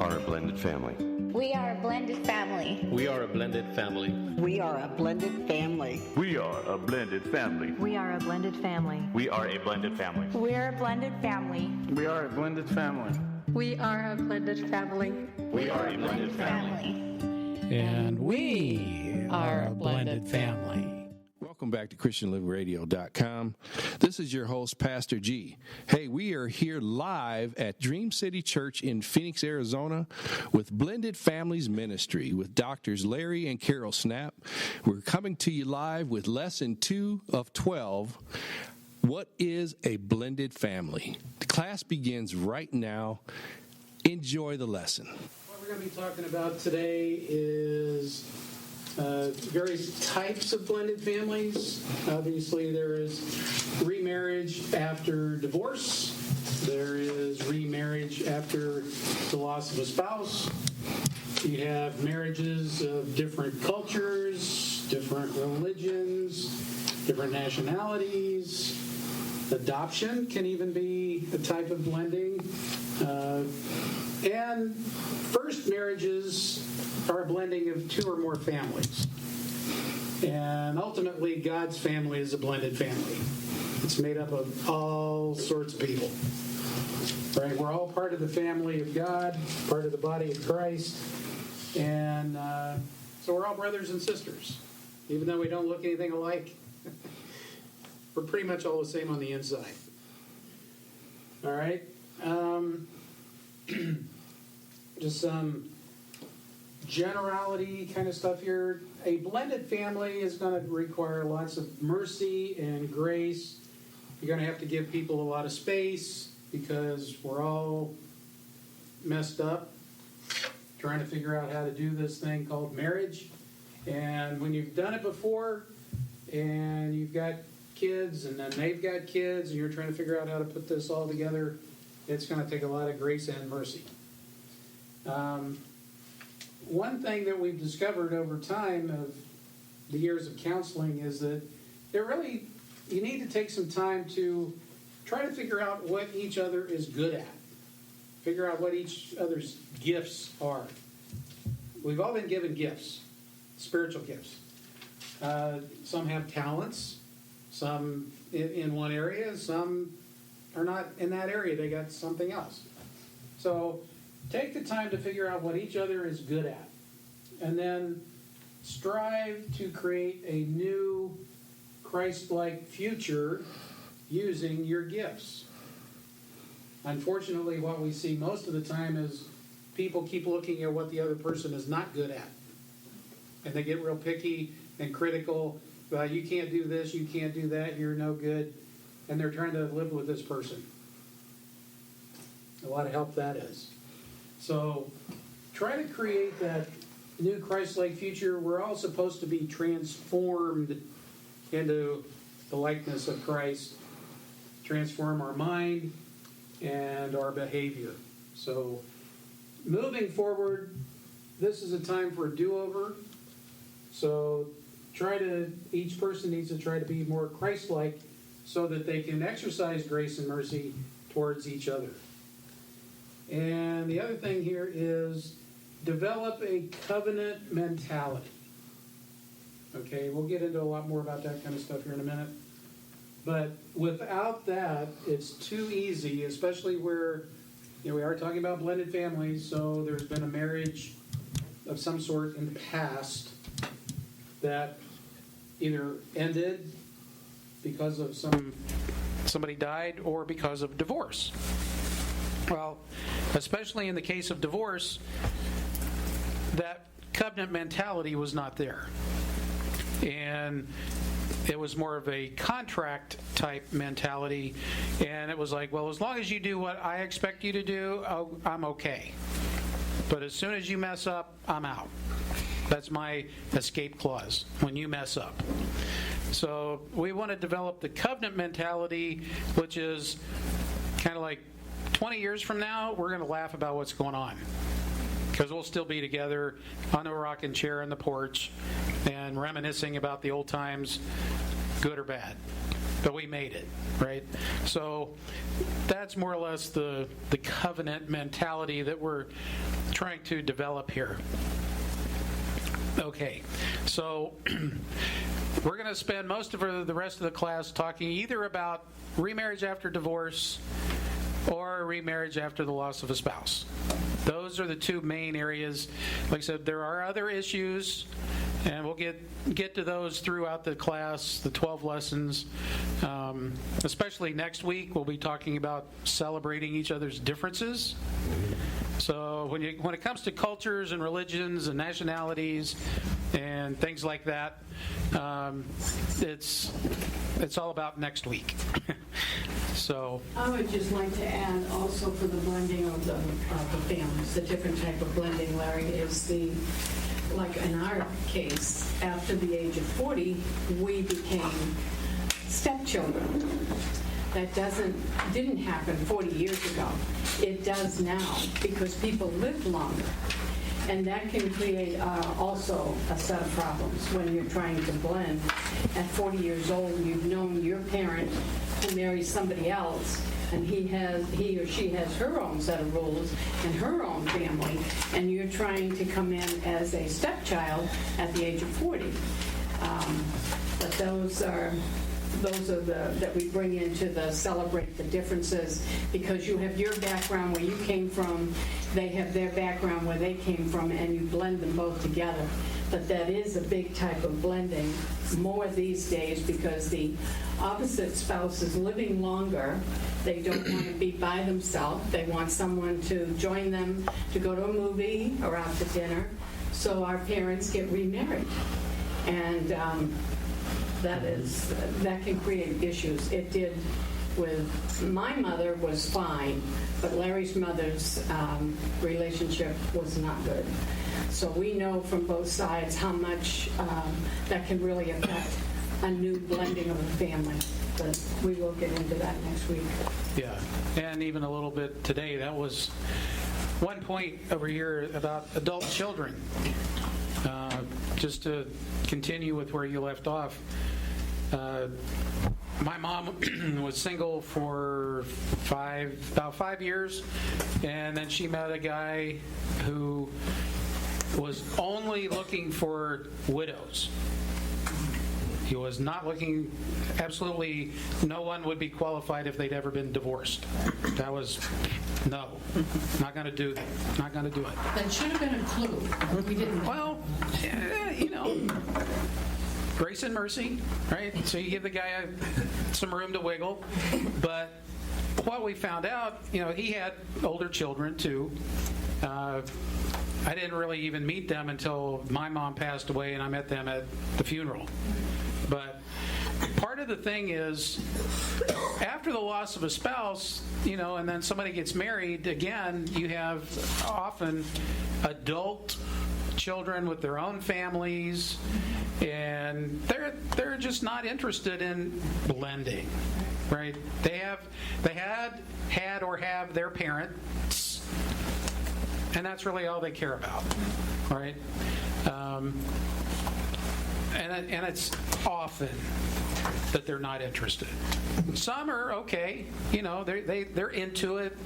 are a blended family. We are a blended family. We are a blended family. We are a blended family. We are a blended family. We are a blended family. We are a blended family. We're a blended family. We are a blended family. We are a blended family. We are a blended family. And we are a blended family. Welcome back to ChristianLiveRadio.com. This is your host, Pastor G. Hey, we are here live at Dream City Church in Phoenix, Arizona with Blended Families Ministry with Doctors Larry and Carol Snap. We're coming to you live with Lesson 2 of 12. What is a blended family? The class begins right now. Enjoy the lesson. What we're going to be talking about today is various types of blended families. Obviously, there is remarriage after divorce. There is remarriage after the loss of a spouse. You have marriages of different cultures, different religions, different nationalities. Adoption can even be a type of blending. And first marriages are a blending of two or more families. And ultimately, God's family is a blended family. It's made up of all sorts of people. Right? We're all part of the family of God, part of the body of Christ. And so we're all brothers and sisters. Even though we don't look anything alike, we're pretty much all the same on the inside. All right? Just some generality kind of stuff here. A blended family is going to require lots of mercy and grace. You're going to have to give people a lot of space because we're all messed up trying to figure out how to do this thing called marriage. And when you've done it before and you've got kids and then they've got kids and you're trying to figure out how to put this all together, it's going to take a lot of grace and mercy. One thing that we've discovered over time of the years of counseling is that you need to take some time to try to figure out what each other is good at. Figure out what each other's gifts are. We've all been given gifts, spiritual gifts. Some have talents, some in one area, some are not in that area. They got something else. So take the time to figure out what each other is good at. And then strive to create a new Christ-like future using your gifts. Unfortunately, what we see most of the time is people keep looking at what the other person is not good at. And they get real picky and critical. You can't do this, you can't do that, you're no good. And they're trying to live with this person. A lot of help that is. So try to create that new Christ-like future. We're all supposed to be transformed into the likeness of Christ. Transform our mind and our behavior. So moving forward, this is a time for a do-over. So each person needs to try to be more Christ-like so that they can exercise grace and mercy towards each other. And the other thing here is develop a covenant mentality. Okay, we'll get into a lot more about that kind of stuff here in a minute. But without that, it's too easy, especially where we are talking about blended families, so there's been a marriage of some sort in the past that either ended because of somebody died or because of divorce. Well, especially in the case of divorce, that covenant mentality was not there. And it was more of a contract type mentality. And it was like, well, as long as you do what I expect you to do, I'm okay. But as soon as you mess up, I'm out. That's my escape clause, when you mess up. So we want to develop the covenant mentality, which is kind of like 20 years from now, we're going to laugh about what's going on. Because we'll still be together on a rocking chair on the porch and reminiscing about the old times, good or bad. But we made it, right? So that's more or less the covenant mentality that we're trying to develop here. Okay, so we're going to spend most of the rest of the class talking either about remarriage after divorce or remarriage after the loss of a spouse. Those are the two main areas. Like I said, there are other issues, and we'll get to those throughout the class, the 12 lessons. Especially next week, we'll be talking about celebrating each other's differences. So when it comes to cultures and religions and nationalities and things like that, it's all about next week. So I would just like to add also for the blending of the families, the different type of blending, Larry, is like in our case, after the age of 40, we became stepchildren. That didn't happen 40 years ago. It does now because people live longer. And that can create also a set of problems when you're trying to blend. At 40 years old, you've known your parent who marries somebody else, and he or she has her own set of rules and her own family, and you're trying to come in as a stepchild at the age of 40. But those are that we bring into the celebrate the differences, because you have your background where you came from, they have their background where they came from, and you blend them both together. But that is a big type of blending more these days because the opposite spouse is living longer. They don't want to be by themselves. They want someone to join them to go to a movie or out to dinner. So our parents get remarried. And that can create issues. It did with my mother was fine, but Larry's mother's relationship was not good. So we know from both sides how much that can really affect a new blending of a family. But we will get into that next week. yeah, and even a little bit today. That was one point over here about adult children. Just to continue with where you left off. My mom was single for about 5 years, and then she met a guy who was only looking for widows. He was not looking, absolutely no one would be qualified if they'd ever been divorced. That was, no, not going to do that. Not going to do it. That should have been a clue. We didn't. Well, grace and mercy, right? So you give the guy some room to wiggle. But what we found out, he had older children too. I didn't really even meet them until my mom passed away, and I met them at the funeral. But part of the thing is, after the loss of a spouse, and then somebody gets married again, you have often adult children with their own families, and they're just not interested in blending, right? They had or have their parents, and that's really all they care about, right? And it's often that they're not interested. Some are okay, they're into it.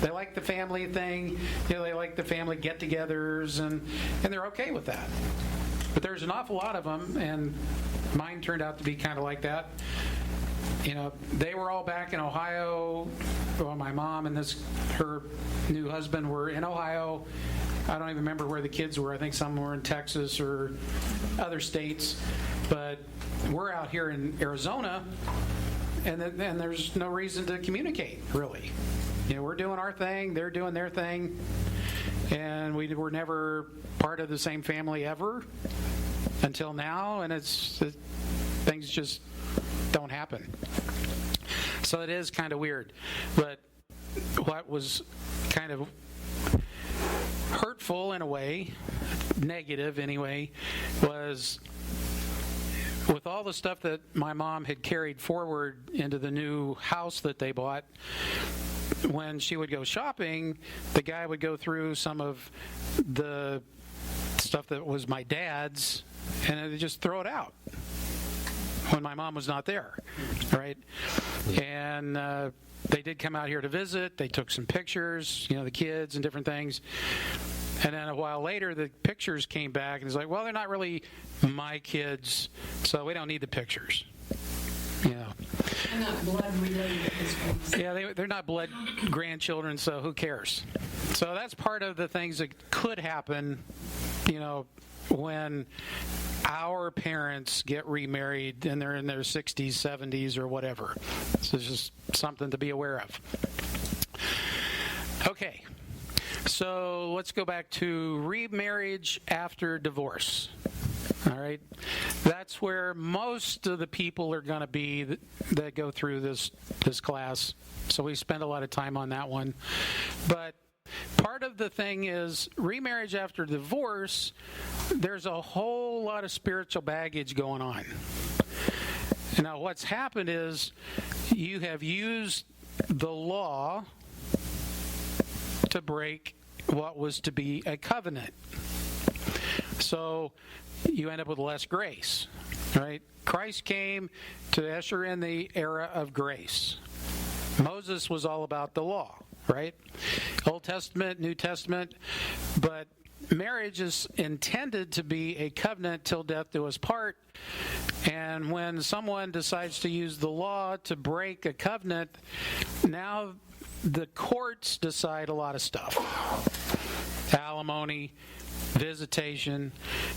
They like the family thing, they like the family get-togethers, and they're okay with that. But there's an awful lot of them, and mine turned out to be kind of like that. They were all back in Ohio. Well, my mom and her new husband were in Ohio. I don't even remember where the kids were. I think some were in Texas or other states. But we're out here in Arizona, and there's no reason to communicate, really. We're doing our thing, they're doing their thing, and we were never part of the same family ever until now, and things just don't happen. So it is kind of weird. But what was kind of hurtful in a way, negative anyway, was with all the stuff that my mom had carried forward into the new house that they bought. When she would go shopping, the guy would go through some of the stuff that was my dad's, and they'd just throw it out when my mom was not there, right? And they did come out here to visit. They took some pictures, the kids and different things. And then a while later, the pictures came back, and it's like, well, they're not really my kids, so we don't need the pictures. Yeah. And not blood related at this point. Yeah, they're not blood grandchildren, so who cares? So that's part of the things that could happen, when our parents get remarried and they're in their 60s, 70s, or whatever. So it's just something to be aware of. Okay, so let's go back to remarriage after divorce. All right, that's where most of the people are going to be that go through this class. So we spend a lot of time on that one. But part of the thing is remarriage after divorce, there's a whole lot of spiritual baggage going on. Now, what's happened is you have used the law to break what was to be a covenant. So you end up with less grace, right? Christ came to usher in the era of grace. Moses was all about the law, right? Old Testament, New Testament, but marriage is intended to be a covenant till death do us part. And when someone decides to use the law to break a covenant, now the courts decide a lot of stuff. Alimony, visitation,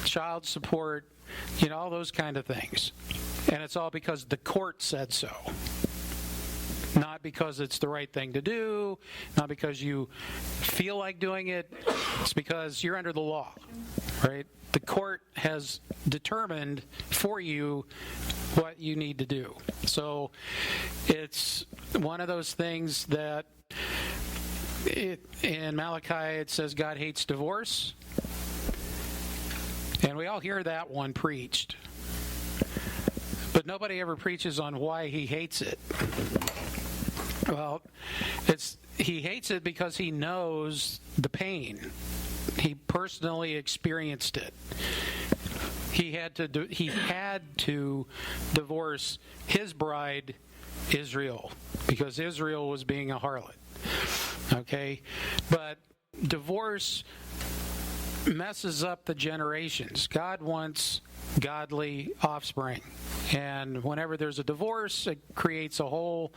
child support, all those kind of things. And it's all because the court said so. Not because it's the right thing to do, not because you feel like doing it. It's because you're under the law, right? The court has determined for you what you need to do. So it's one of those things that in Malachi it says God hates divorce. And we all hear that one preached. But nobody ever preaches on why he hates it. Well, he hates it because he knows the pain. He personally experienced it. He had to divorce his bride, Israel, because Israel was being a harlot. Okay? But divorce messes up the generations. God wants godly offspring. And whenever there's a divorce, it creates a whole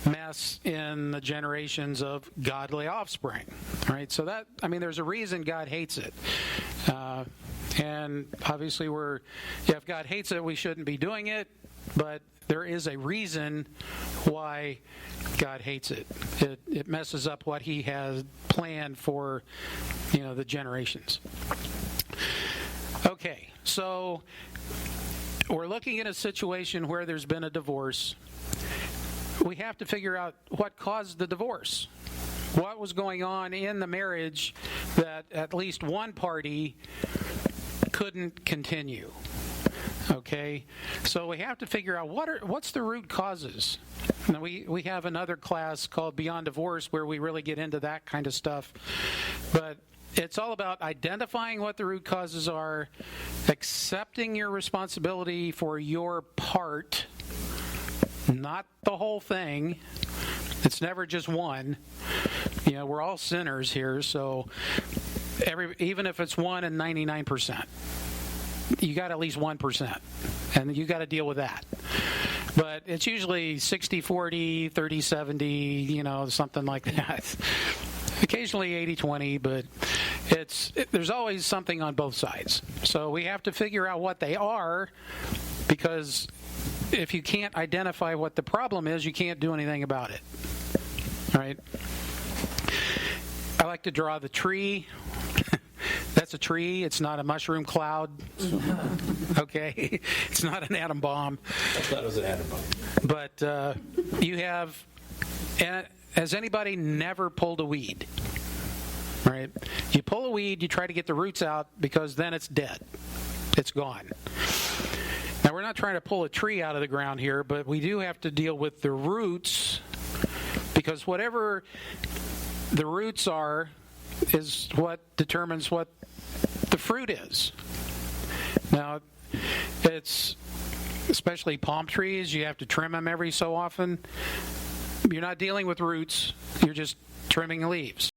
mess in the generations of godly offspring. Right? So there's a reason God hates it. And obviously if God hates it, we shouldn't be doing it. But there is a reason why God hates it. It messes up what he has planned for, the generations. Okay, so we're looking at a situation where there's been a divorce. We have to figure out what caused the divorce. What was going on in the marriage that at least one party couldn't continue. Okay, so we have to figure out what's the root causes. Now we have another class called Beyond Divorce where we really get into that kind of stuff, but it's all about identifying what the root causes are, accepting your responsibility for your part, not the whole thing. It's never just one. We're all sinners here, so even if it's 1 and 99%. You got at least 1%, and you got to deal with that. But it's usually 60-40, 30-70, something like that. Occasionally 80-20, but there's always something on both sides. So we have to figure out what they are, because if you can't identify what the problem is, you can't do anything about it. All right? I like to draw the tree. That's a tree. It's not a mushroom cloud. Okay? It's not an atom bomb. I thought it was an atom bomb. But you have... Has anybody never pulled a weed? Right? You pull a weed, you try to get the roots out, because then it's dead. It's gone. Now, we're not trying to pull a tree out of the ground here, but we do have to deal with the roots, because whatever the roots are is what determines what the fruit is. Now, it's especially palm trees, you have to trim them every so often. You're not dealing with roots, you're just trimming leaves.